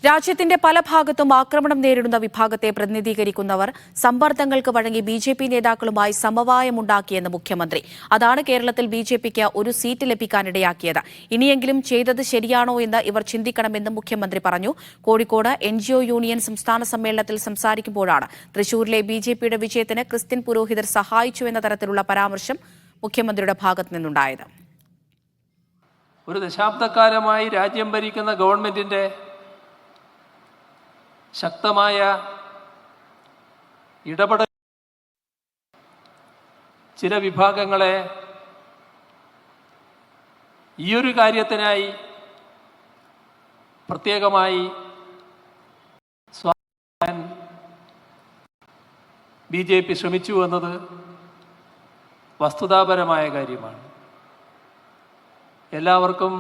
രാജ്യത്തിന്റെ പല ഭാഗത്തും ആക്രമണം നേരിടുന്ന വിഭാഗത്തെ പ്രതിനിധീകരിക്കുന്നവർ സമ്മർദ്ദങ്ങൾക്ക് വഴങ്ങി ബി.ജെ.പി. നേതാക്കളുമായി സമവായമുണ്ടാക്കിയെന്ന് മുഖ്യമന്ത്രി. അതാണ് കേരളത്തിൽ ബി.ജെ.പിക്ക് ഒരു സീറ്റ് ലഭിക്കാനിടയാക്കിയത്. ഇനിയെങ്കിലും ചെയ്തത് ശരിയാണോ എന്ന് ഇവർ ചിന്തിക്കണമെന്നും മുഖ്യമന്ത്രി പറഞ്ഞു. കോഴിക്കോട് എൻ.ജി.ഒ യൂണിയൻ സംസ്ഥാന സമ്മേളനത്തിൽ സംസാരിക്കുമ്പോഴാണ് തൃശൂരിലെ ബി.ജെ.പിയുടെ വിജയത്തിന് ക്രിസ്ത്യൻ പുരോഹിതർ സഹായിച്ചുവെന്ന തരത്തിലുള്ള പരാമർശം മുഖ്യമന്ത്രിയുടെ ഭാഗത്തു നിന്നുണ്ടായത്. ഒരു ദശാബ്ദക്കാലമായി രാജ്യം ഭരിക്കുന്ന ഗവൺമെന്റിന്റെ ശക്തമായ ഇടപെടൽ ചില വിഭാഗങ്ങളെ ഈയൊരു കാര്യത്തിനായി പ്രത്യേകമായി സ്വാഗതം ബി.ജെ.പി. ശ്രമിച്ചു എന്നത് വസ്തുതാപരമായ കാര്യമാണ്. എല്ലാവർക്കും